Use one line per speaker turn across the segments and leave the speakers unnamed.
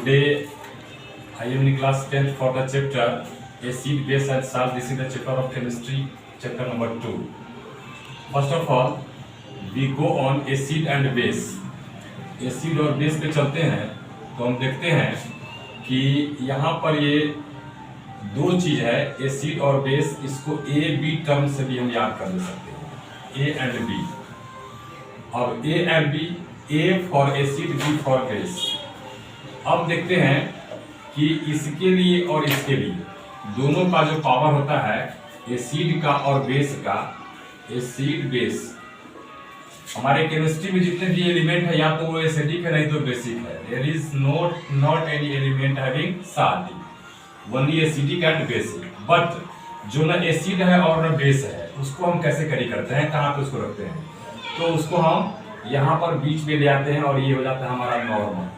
Today I am in class 10th for the chapter acid, base and salt. This is the chapter of chemistry, chapter number 2. First of all, we go on acid and base. Acid और base पे चलते हैं तो हम देखते हैं कि यहाँ पर ये दो चीज है, एसिड और बेस. इसको ए बी टर्म से भी हम याद कर ले सकते हैं, ए एंड बी. अब A and B, A for acid, B for base. अब देखते हैं कि इसके लिए और इसके लिए दोनों का जो पावर होता है एसिड का और बेस का, एसिड बेस. हमारे केमिस्ट्री में जितने भी एलिमेंट है या तो वो एसिडिक है नहीं तो बेसिक है. There is not any element having salt, only acidic and basic. But जो ना एसिड है और ना बेस है उसको हम कैसे कैरी करते हैं, कहाँ पे उसको रखते हैं, तो उसको हम यहाँ पर बीच में ले आते हैं और ये हो जाता है हमारा नॉर्मल,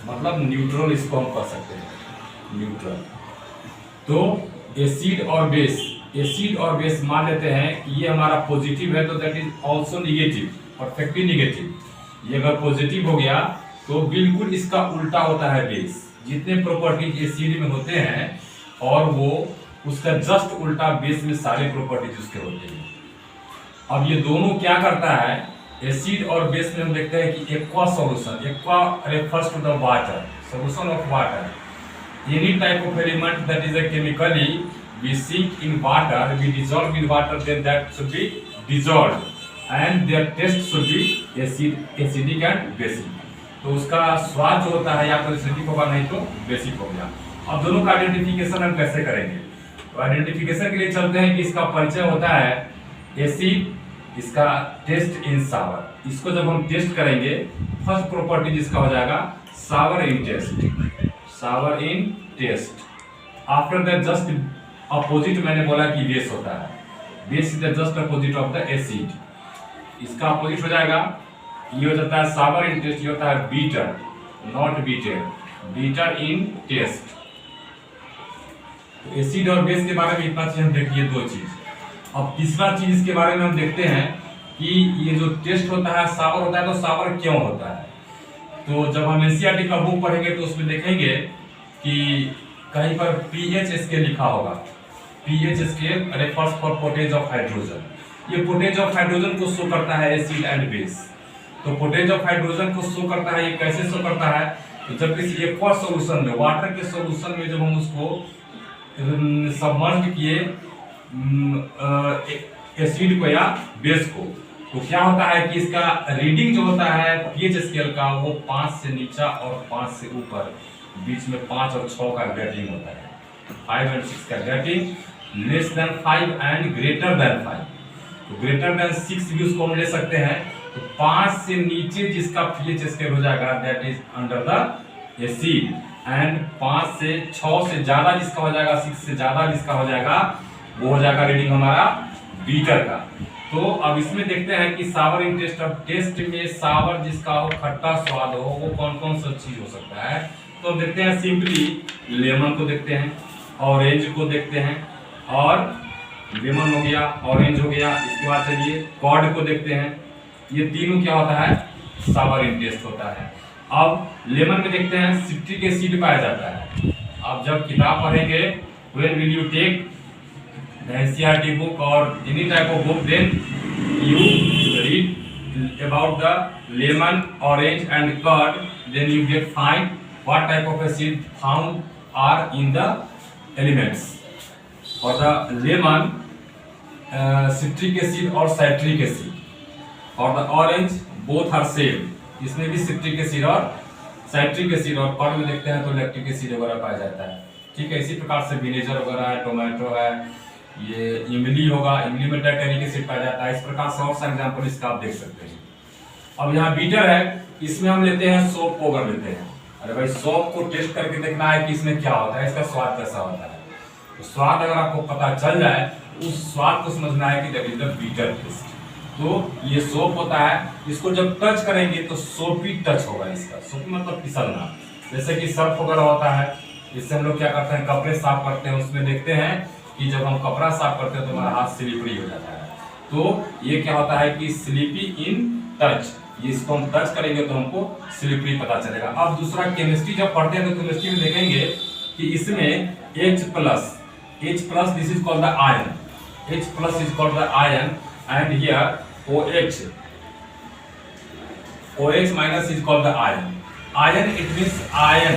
मतलब न्यूट्रल इसको हम कह सकते हैं, न्यूट्रल. तो एसिड और बेस, एसिड और बेस मान लेते हैं कि ये हमारा पॉजिटिव है तो that is also negative, perfectly negative. ये अगर पॉजिटिव हो गया तो बिल्कुल इसका उल्टा होता है बेस. जितने प्रॉपर्टीज एसिड में होते हैं और वो उसका जस्ट उल्टा बेस में सारे प्रॉपर्टीज उसके होते हैं. अब ये दोनों क्या करता है, एसिड और बेस में हम देखते हैं कि aqua solution, aqua refers to the water, solution of water. Any type of element that is a chemically we sink in water, we dissolve in water, then that should be dissolved and their taste should be acidic and basic. तो उसका स्वाद जो होता है या तो acidic होगा नहीं तो बेसिक हो गया. अब दोनों का आइडेंटिफिकेशन हम कैसे करेंगे, तो आइडेंटिफिकेशन के लिए चलते हैं कि इसका परिचय होता है एसिड, इसका टेस्ट इन सावर. इसको जब हम टेस्ट करेंगे फर्स्ट प्रॉपर्टी जिसका हो जाएगा sour in taste, sour in taste. After that just opposite मैंने बोला कि बेस होता है, base is the just opposite of the acid. इसका अपोजिट हो जाएगा, ये हो जाता है सावर इन टेस्ट, ये होता है bitter, not bitter, bitter in taste. Acid और बेस के बारे में इतना चीज हम देखिए, दो चीज. अब तीसरा चीज इसके बारे में हम देखते हैं कि ये जो टेस्ट होता है सावर होता है, तो सावर क्यों होता है. तो जब हम एनसीईआरटी का बुक पढ़ेंगे तो उसमें देखेंगे कि कहीं पर पीएच स्केल लिखा होगा. PH scale refers for potage of hydrogen. ये पोटेज ऑफ हाइड्रोजन को शो करता है एसिड एंड बेस. तो पोटेज ऑफ हाइड्रोजन को शो करता है, ये कैसे शो करता है, तो जब किसी एक्वा सॉल्यूशन में, वाटर के सॉल्यूशन में जब हम उसको सबमर्ज किए एसिड को या बेस को, तो क्या होता है कि इसका रीडिंग जो होता है पीएच स्केल का वो 5 से नीचा और 5 से ऊपर, बीच में 5 और 6 का ग्रेडिंग होता है. 5 और 6 का grading, less than 5 and greater than 5. तो ग्रेटर देन 6 भी उसको हम ले सकते हैं. तो 5 से नीचे जिसका पीएच स्केल हो जाएगा that is under the acid, and 5 से 6 से ज्यादा जिसका हो जाएगा, 6 से ज्यादा जिसका हो जाएगा वो हो जाएगा रीडिंग हमारा बीटर का. तो अब इसमें देखते हैं कि सावर इन टेस्ट. अब टेस्ट में सावर जिसका हो, खट्टा स्वाद हो, वो कौन कौन सा चीज हो सकता है, तो हम देखते हैं सिंपली लेमन को देखते हैं, ऑरेंज को देखते हैं, और लेमन हो गया, ऑरेंज हो गया. इसके बाद चलिए कॉर्ड को देखते हैं. ये तीनों क्या होता है, सावर इन टेस्ट होता है. अब लेमन में देखते हैं सिट्रिक एसिड पाया जाता है. आप जब किताब पढ़ेंगे, when will you take the NCERT book और any type of book, then you read about the lemon, orange and curd, then you get find what type of acid found are in the elements. For the lemon, citric acid और citric acid. For the orange, both are same. इसमें भी citric acid और citric acid, और cord में देखते हैं तो lactic acid वगैरह पाया जाता है. ठीक है, इसी प्रकार से विनेगर वगैरह है, टोमेटो है, ये इमली होगा, इमली में टैनिक एसिड पाया जाता है. इस प्रकार से और एग्जाम्पल इसका आप देख सकते हैं. अब यहाँ बीटर है, इसमें हम लेते हैं सोप को, अगर लेते हैं, अरे भाई सोप को टेस्ट करके देखना है कि इसमें क्या होता है, इसका स्वाद कैसा होता है. तो स्वाद अगर आपको पता चल जाए, उस स्वाद को समझना है कि that is the bitter taste. तो ये सोप होता है, इसको जब टच करेंगे तो सोपी टच होगा इसका. सोपी मतलब फिसलना, जैसे कि सर्फ वगैरह होता है, इससे हम लोग क्या करते हैं, कपड़े साफ करते हैं, उसमें देखते हैं कि जब हम कपड़ा साफ करते हैं तो हमारा हाथ स्लिपरी हो जाता है. तो ये क्या होता है कि स्लिपी इन टच, इसको हम टच करेंगे तो हमको स्लिपरी पता चलेगा। अब दूसरा केमिस्ट्री जब पढ़ते हैं तो केमिस्ट्री में देखेंगे कि इसमें H+ this is called the ion, H+ is called the ion and here OH- is called the ion. Ion it means ion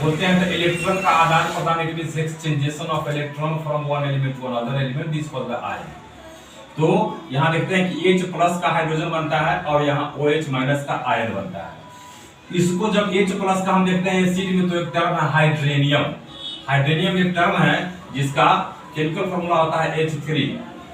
बोलते हैं तो इलेक्ट्रॉन का आदान प्रदान, it means exchangation of electron from one element to another element, this called the ion. तो यहाँ देखते हैं कि H+ का हाइड्रोजन बनता है और यहाँ OH- का आयन बनता है। इसको जब H+ का हम देखते हैं एसिड में तो एक टर्म है हाइड्रेनियम। हाइड्रेनियम एक टर्म है जिसका केमिकल फॉर्मूला होता है H3।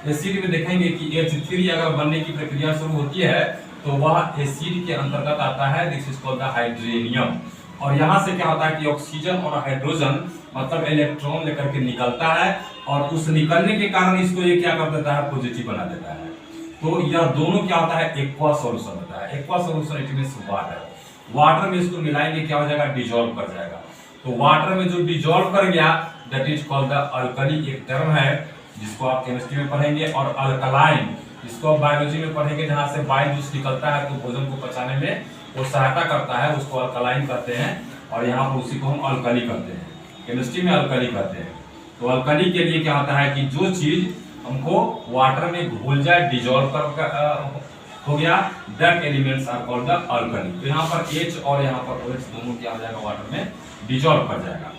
एसिड में देखेंगे कि H3 अगर बनने की प्रक्रिया शुरू होती है तो वह एसिड के अंतर्गत आता है, दिस इज कॉल्ड द हाइड्रेनियम। और यहाँ से क्या होता है कि ऑक्सीजन और हाइड्रोजन मतलब इलेक्ट्रॉन लेकर के निकलता है और उस निकलने के कारण इसको ये क्या कर देता है, पॉजिटिव बना देता है। तो यह दोनों क्या होता है, एक्वा सॉल्यूशन होता है। Aqua solution it means water. Water में इसको मिलाएंगे क्या हो जाएगा, डिजोल्व कर जाएगा। तो वाटर में जो डिजोल्व कर गया that is called the alkali, एक टर्म है जिसको आप केमिस्ट्री में पढ़ेंगे। और अल्कलाइन इसको आप बायोलॉजी में पढ़ेंगे, जहाँ से बाइल जूस निकलता है तो भोजन को पचाने में वो सहायता करता है, उसको अल्कलाइन कहते हैं। और यहाँ पर उसी को हम अल्कली कहते हैं, केमिस्ट्री में अल्कली कहते हैं। तो अल्कली के लिए क्या होता है कि जो चीज हमको वाटर में घुल जाए, डिजोल्व कर हो गया, that elements are called the alkali. तो यहाँ पर H और यहाँ पर OH दोनों क्या हो जाएगा, वाटर में डिजोल्व कर जाएगा।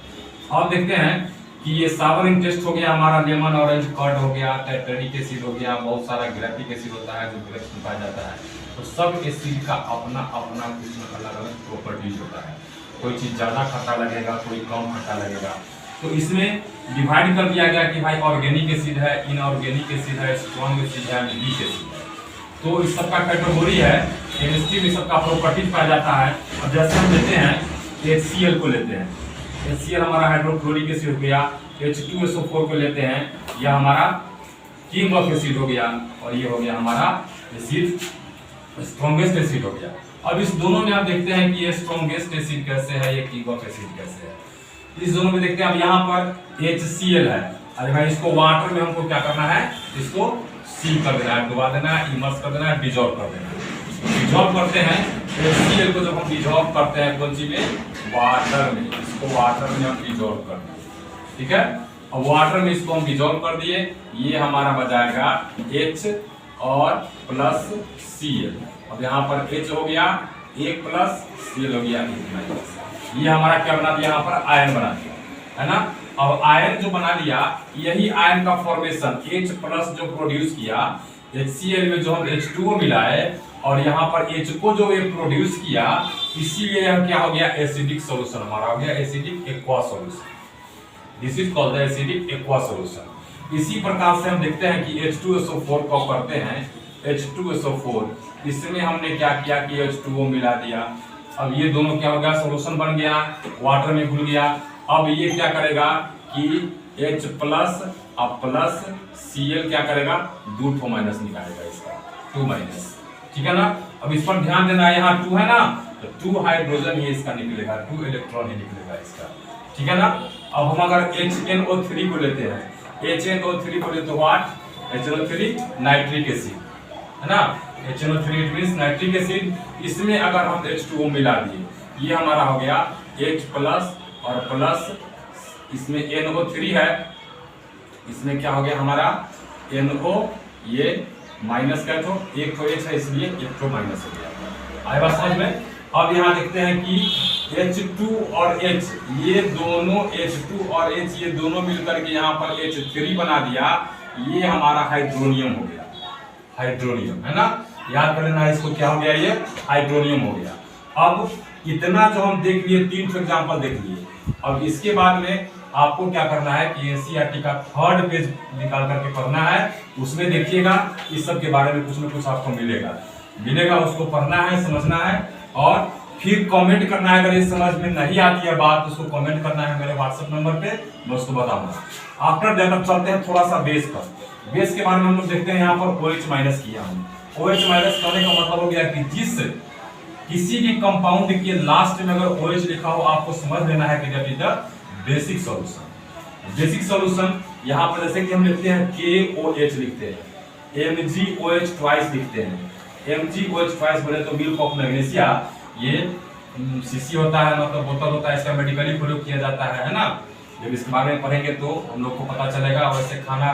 अब देखते हैं कि ये सावरिंग टेस्ट हो गया हमारा, लेमन ऑरेंज कर्ड हो गया, टेट्रेनिक एसिड हो गया, बहुत सारा ग्रेफिक एसिड होता है जो ग्रेप्स में पाया जाता है। तो सब एसिड का अपना अपना कुछ अलग अलग प्रॉपर्टीज होता है। कोई चीज ज्यादा खट्टा लगेगा, कोई कम खट्टा लगेगा। तो इसमें डिवाइड कर दिया गया कि भाई ऑर्गेनिक एसिड है, इनऑर्गेनिक एसिड है, स्ट्रॉन्ग एसिड है, वीक एसिड है। तो इस सबका कैटेगरी है, केमिस्ट्री में सबका प्रॉपर्टीज पाया जाता है। अब जैसे हम लेते हैं HCl को लेते हैं, HCl हमारा हाइड्रोक्लोरिक एसिड हो गया। H2SO4 को लेते हैं, यह हमारा किंग ऑफ एसिड हो गया। और ये हो गया हमारा एसिड, स्ट्रॉन्गेस्ट एसिड हो गया। अब इस दोनों में आप देखते हैं कि ये स्ट्रॉन्गेस्ट एसिड कैसे है, ये किंग ऑफ एसिड कैसे है। इस दोनों में देखते हैं। अब यहाँ पर HCl है, अरे भाई इसको वाटर में हमको क्या करना है, इसको सील कर देना है, डुबा देना है, इमर्स कर देना है, डिजोल्व कर देना है। डिजोल्व करते हैं HCl को, जब हम डिजोल्व करते हैं कौन सी में, वाटर में, इसको वाटर में हम डिजोल्व कर दिए, ठीक है। अब वाटर में इसको हम डिजोल्व कर दिए, ये हमारा बचाएगा H और प्लस Cl। अब यहाँ पर H हो गया 1 प्लस, Cl हो गया 1 माइनस। ये हमारा क्या बना दिया, यहाँ पर आयन बना दिया, है ना। अब आयन जो बना लिया, यही आयन का फॉर्मेशन H+ जो प्रोड्यूस किया HCl में, जो हम H2O मिलाए और यहाँ पर H को जो ये प्रोड्यूस किया, इसीलिए यह क्या हो गया, एसिडिक सॉल्यूशन हमारा हो गया, acidic aqua solution. This is called the acidic aqua solution. इसी प्रकार से हम देखते हैं कि H2SO4 को करते हैं, H2SO4 इसमें हमने क्या किया कि H2O मिला दिया। अब ये दोनों क्या हो गया, सॉल्यूशन बन गया, वाटर में घुल गया। अब ये क्या करेगा कि H+ अब प्लस Cl क्या करेगा, 2 माइनस निकालेगा इसका, 2 माइनस, ठीक है ना। अब इस पर ध्यान देना, यहाँ 2 है ना, तो 2 हाइड्रोजन ही इसका निकलेगा, 2 इलेक्ट्रॉन ही निकलेगा इसका, ठीक है ना। अब हम अगर HNO3 को लेते हैं, HNO3 को लेते व्हाट, HNO3 नाइट्रिक एसिड, है ना। HNO3 it means nitric acid. इसमें अगर हम H2O मिला दिए, ये हमारा हो गया H+ और प्लस, इसमें NO3 है, इसमें क्या हो गया हमारा NO, ये माइनस का, तो एक तो H है इसलिए एक तो माइनस हो गया। आए बात समझ में। अब यहाँ देखते हैं कि H2 और H, ये दोनों H2 और H ये दोनों मिलकर के यहाँ पर H3 बना दिया, ये हमारा हाइड्रोनियम हो गया, हाइड्रोनियम, है ना। याद कर लेना इसको, क्या हो गया, ये हाइड्रोनियम हो गया। अब इतना जो हम देख लिए, 3 एग्जांपल देख लिए। अब इसके बाद में आपको क्या करना है कि एनसीईआरटी का 3rd पेज निकाल करके पढ़ना है। उसमें देखिएगा इस सब के बारे में कुछ न कुछ आपको मिलेगा, उसको पढ़ना है, समझना है और फिर कमेंट करना है। अगर ये समझ में नहीं आती है बात तो उसको कमेंट करना है मेरे व्हाट्सएप नंबर पे, मैं उसको बताऊंगा। आफ्टर दैट अब चलते हैं थोड़ा सा बेस पर। बेस के बारे में हम लोग देखते हैं, यहाँ पर OH- किया हम। OH- करने का मतलब हो गया कि जिस किसी भी कंपाउंड के लास्ट में अगर OH लिखा हो, आपको समझ लेना है कि that is the basic solution. Basic solution यहाँ पर जैसे कि हम लिखते हैं KOH लिखते हैं, MgOH ट्वाइस लिखते हैं, MgOH ट्वाइस बोले तो मिल्क ऑफ मैग्नीशिया, ये शीशी होता है, मतलब बोतल होता है, इसका मेडिकली प्रयोग किया जाता है ना। जब इसके बारे में पढ़ेंगे तो हम लोग को पता चलेगा। वैसे खाना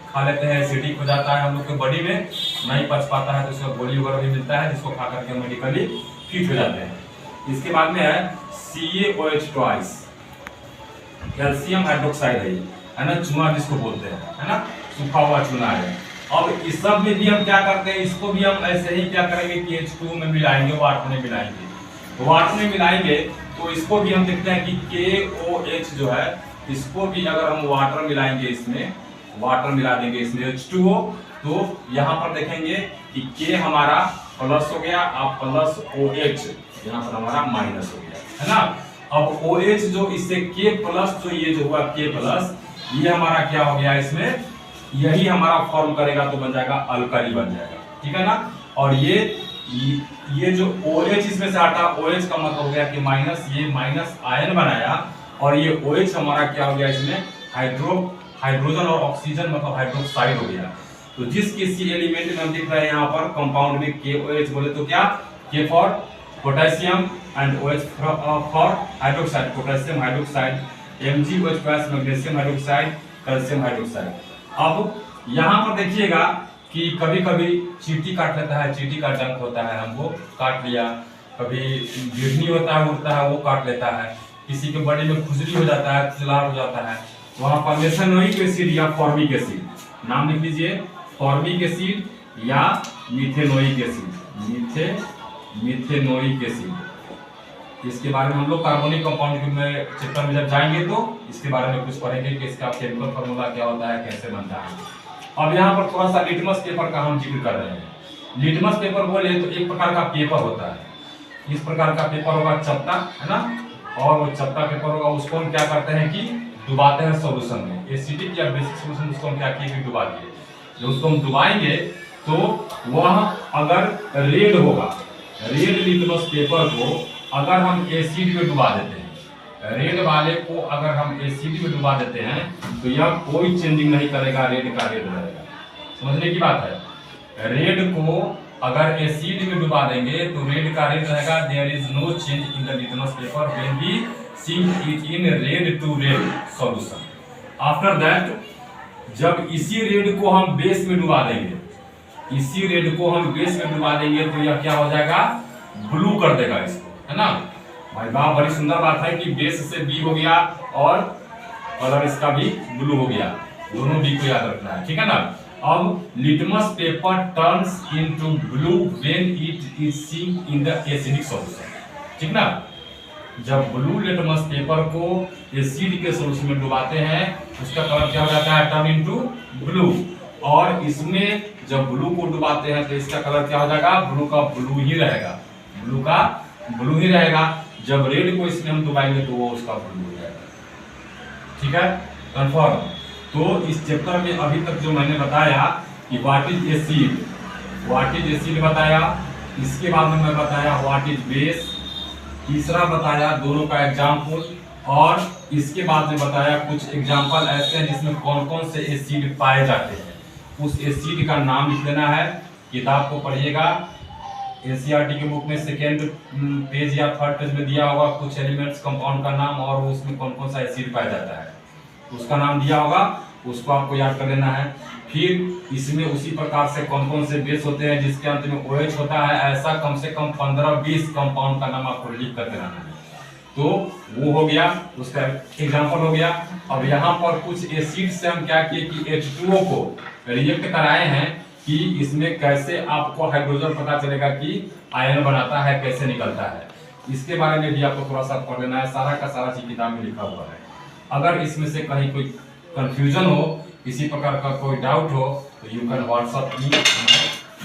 खा लेते हैं, एसिडिक हो जाता है हम लोग के बॉडी में, नहीं पच पाता है तो उसका गोली वगैरह भी मिलता है जिसको खा करके मेडिकली फिट हो जाते हैं। इसके बाद में है CaOH ट्वाइस, कैल्शियम हाइड्रोक्साइड है ना, चूना जिसको बोलते हैं, है ना, सूखा हुआ चूना है। अब इस सब में भी हम क्या करते हैं, इसको भी हम ऐसे ही क्या करेंगे कि H2 में मिलाएंगे, वाटर में मिलाएंगे। वाटर में मिलाएंगे तो इसको भी हम देखते हैं कि KOH जो है, इसको भी अगर हम वाटर मिलाएंगे, इसमें वाटर मिला देंगे, इसमें H2O, तो यहाँ पर देखेंगे कि K हमारा प्लस हो गया, अब प्लस OH यहाँ पर हमारा माइनस हो गया, है ना। अब OH जो इससे K प्लस, जो ये जो हुआ K प्लस, ये हमारा क्या हो गया, इसमें यही हमारा फॉर्म करेगा तो बन जाएगा अल्कली बन जाएगा, ठीक है ना। और ये जो OH इसमें से हटा, OH का मतलब हो गया कि माइनस, ये माइनस आयन बनाया, और ये OH हमारा क्या हो गया, इसमें हाइड्रोजन और ऑक्सीजन मतलब हाइड्रोक्साइड हो गया। तो जिस किसी एलिमेंट में हम देख रहे हैं यहाँ पर कंपाउंड में KOH बोले तो क्या, K for potassium and OH for hydroxide, potassium hydroxide, MgOH plus magnesium hydroxide, calcium hydroxide. अब यहाँ पर देखिएगा कि कभी कभी चींटी काट लेता है, चींटी का डंक होता है, हमको काट लिया, कभी गिरनी होता है, उड़ता है, वो काट लेता है, किसी के बॉडी में खुजली हो जाता है, चिल्लाहट हो जाता है, वहाँ पर मेथेनोइक एसिड या फॉर्मिक एसिड, नाम लिख लीजिए, फॉर्मिक एसिड या मिथेनोइक एसिड, मिथेनोइक एसिड। इसके बारे में हम लोग कार्बनिक कंपाउंड में चैप्टर में जब जाएंगे तो इसके बारे में कुछ पढ़ेंगे कि इसका केमिकल फार्मूला क्या होता है, कैसे बनता है। अब यहाँ पर थोड़ा सा लिटमस पेपर का हम जिक्र कर रहे हैं। लिटमस पेपर बोले तो एक प्रकार का पेपर होता है, इस प्रकार का पेपर होगा चपटा, है ना, और वो चपटा पेपर होगा, उसको हम क्या करते हैं कि डुबाते हैं सॉल्यूशन में, एसिडिक या बेसिक सॉल्यूशन, उसको हम क्या किए कि डुबा दिए। जब उसको हम डुबाएंगे तो वह अगर रेड होगा, रेड लिटमस पेपर को अगर हम एसिड में डुबा देते हैं, रेड वाले को अगर हम एसिड में डुबा देते हैं तो यह कोई चेंजिंग नहीं करेगा, रेड का रेड रहेगा। समझने की बात है, रेड को अगर एसिड में डुबा देंगे तो रेड का रेड रहेगा, there is no change in the litmus paper when we sink it in red to red solution. After that जब इसी रेड को हम बेस में डुबा देंगे, इसी रेड को हम बेस में डुबा देंगे तो यह क्या हो जाएगा, ब्लू कर देगा इसको, है ना। भाई वाह, बड़ी सुंदर बात है कि बेस से बी हो गया और कलर इसका भी ब्लू हो गया, दोनों बी को याद रखना है, ठीक है ना। अब litmus paper turns into blue when it is sink in the acidic solution, ठीक ना। जब ब्लू लिटमस पेपर को एसिड के सॉल्यूशन में डुबाते हैं उसका कलर क्या हो जाता है, टर्न इनटू ब्लू। और इसमें जब ब्लू को डुबाते हैं तो इसका कलर क्या हो जाएगा, ब्लू का ब्लू ही रहेगा, ब्लू का ब्लू ही रहेगा। जब रेड को इसमें हम डुबाएंगे तो वो उसका ब्लू हो जाएगा, ठीक है, कंफर्म। तो इस चैप्टर में अभी तक जो मैंने बताया कि what is acid, what is acid बताया, इसके बाद में मैं बताया व्हाट इज बेस, तीसरा बताया दोनों का एग्जाम्पल, और इसके बाद में बताया कुछ एग्जाम्पल ऐसे हैं जिसमें कौन कौन से एसिड पाए जाते हैं, उस एसिड का नाम लिख देना है। किताब को पढ़िएगा, एनसीईआरटी के बुक में सेकेंड पेज या थर्ड पेज में दिया होगा कुछ एलिमेंट्स कंपाउंड का नाम, और उसमें कौन कौन सा एसिड पाया जाता है उसका नाम दिया होगा, उसको आपको याद कर लेना है। फिर इसमें उसी प्रकार से कौन कौन से बेस होते हैं जिसके अंत में OH होता है, ऐसा कम से कम 15-20 कंपाउंड का नाम आपको लिख कर देना है। तो वो हो गया, उसका एग्जाम्पल हो गया। अब यहाँ पर कुछ एसिड से हम क्या किए कि H2O को रिएक्ट कराए हैं कि इसमें कैसे आपको हाइड्रोजन पता चलेगा कि आयन बनाता है, कैसे निकलता है, इसके बारे में भी आपको थोड़ा सा पढ़ लेना है। सारा का सारा चीज किताब में लिखा हुआ है। अगर इसमें से कहीं कोई कंफ्यूजन हो, किसी प्रकार का कोई डाउट हो तो you can WhatsApp me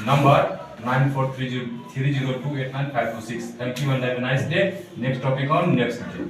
number 943030289526। Thank you and have a nice day. Next topic on next day.